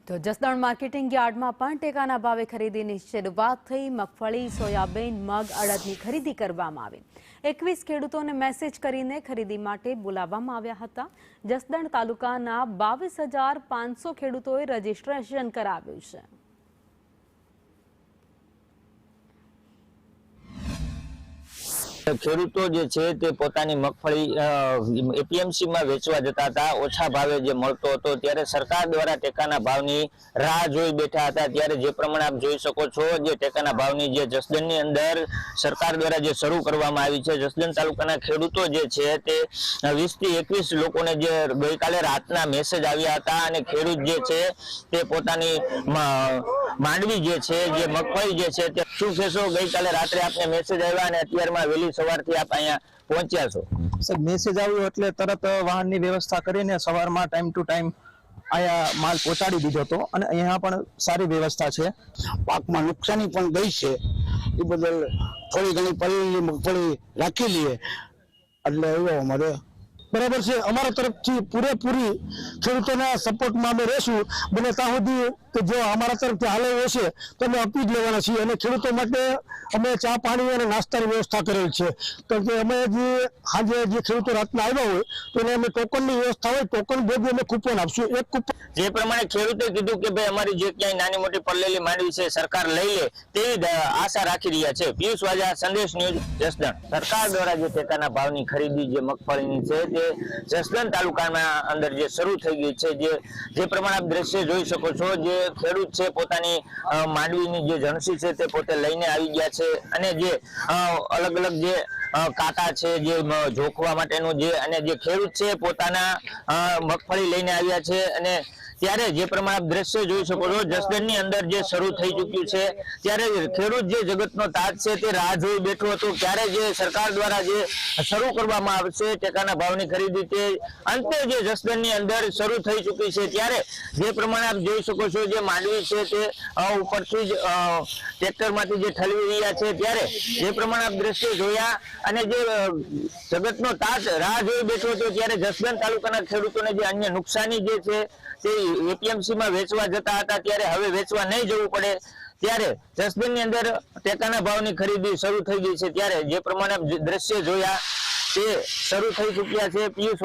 તો જસદણ માર્કેટિંગ યાર્ડમાં પણ ટેકાના ભાવે ખરીદીની શરૂઆત થઈ। મગફળી, સોયાબીન, મગ, અડદની ખરીદી કરવામાં આવી। 21 ખેડૂતોને મેસેજ કરીને ખરીદી માટે બોલાવવામાં આવ્યા હતા। જસદણ તાલુકાના 22,500 ખેડૂતોએ રજીસ્ટ્રેશન કરાવ્યું છે। ખેડૂતો જે છે તે પોતાની મગફળી એપીએમસી માં વેચવા જતા હતા। ઓછા ભાવે જે મળતો હતો ત્યારે સરકાર દ્વારા ટેકાના ભાવની રાહ જોઈ બેઠા હતા। ત્યારે જે પ્રમાણે આપ જોઈ શકો છો, જે ટેકાના ભાવની જે જસદણની અંદર સરકાર દ્વારા જે શરૂ કરવામાં આવી છે। જસદણ તાલુકાના ખેડૂતો જે છે તે 20 થી 21 લોકોને જે ગઈકાલે રાતના મેસેજ આવ્યા હતા અને ખેડૂત જે છે તે પોતાની માંડવી જે છે, જે મગફળી જે છે તે શું કહેશો? ગઈકાલે રાત્રે આપને મેસેજ આવ્યા અને અત્યારમાં વહેલી સવારથી આપ અહીંયા પહોંચ્યા છો? સર, મેસેજ આવ્યો એટલે તરત વાહનની વ્યવસ્થા કરીને સવારમાં ટાઈમ ટુ ટાઈમ આયા માલ પહોંચાડી દીધો હતો અને અહીંયા પણ સારી વ્યવસ્થા છે। પાકમાં નુકસાની પણ ગઈ છે, એ બદલ થોડી ઘણી પલળી મગફળી રાખી લઈએ એટલે એવો અમારે બરાબર છે। અમારા તરફથી પૂરેપૂરી ખેડૂતોના સપોર્ટમાં અમે રહીશું। બને ત્યાં સુધી કે જો અમારા તરફથી હાલે હશે તો અમે આપી જ લેવાના છીએ અને ખેડૂતો માટે અમે ચા પાણી અને નાસ્તાની વ્યવસ્થા કરેલ છે। તો કે અમે જે આજે જે ખેડૂતો રાતના આવ્યા હોય તો એને અમે ટોકનની વ્યવસ્થા હોય, ટોકન ભેગી અમે કૂપન આપશું। એક કૂપન જે પ્રમાણે ખેડૂતે કીધું કે ભાઈ અમારી જે ક્યાંય નાની મોટી પડલેલી માંડવી છે સરકાર લઈ લે તેવી આશા રાખી રહ્યા છે। પિયુષ વાજા, સંદેશ ન્યૂઝ, જસદણ। સરકાર દ્વારા જે ટેકાના ભાવની ખરીદી જે મગફળીની છે તે જસદણ તાલુકાના અંદર જે શરૂ થઈ ગઈ છે। જે પ્રમાણે આપ દ્રશ્ય જોઈ શકો છો, જે ખેડૂત છે પોતાની માંડવીની જે જણસી છે તે પોતે લઈને આવી ગયા છે અને જે અલગ અલગ જે કાંટા છે જે જોખવા માટેનું જે અને જે ખેડૂત છે પોતાના મગફળી લઈને આવ્યા છે અને ત્યારે જે પ્રમાણે આપ દ્રશ્ય જોઈ શકો છો, જસદણની અંદર જે શરૂ થઈ ચૂક્યું છે ત્યારે ખેડૂત જે જગતનો તાજ છે તે રાહ જોઈ બેઠો હતો ક્યારે જે સરકાર દ્વારા જે શરૂ કરવામાં આવશે ટેકાના ભાવની ખરીદી, તે અંતે જે જસદણની અંદર શરૂ થઈ ચૂકી છે। ત્યારે જે પ્રમાણે આપ જોઈ શકો છો, જે માંડવી છે તે ઉપરથી જ ટ્રેક્ટરમાંથી જે ઠલવી રહ્યા છે ત્યારે જે પ્રમાણે આપ દ્રશ્ય જોયા અને જે જગતનો તાજ રાહ જોઈ બેઠો હતો ત્યારે જસદણ તાલુકાના ખેડૂતોને જે અન્ય નુકસાની જે છે તે એપીએમસી માં વેચવા જતા હતા ત્યારે હવે વેચવા નહીં જવું પડે। ત્યારે જસદણની અંદર ટેકાના ભાવની ખરીદી શરૂ થઈ ગઈ છે। ત્યારે જે પ્રમાણે દ્રશ્ય જોયા તે શરૂ થઈ ચૂક્યા છે। પિયુષ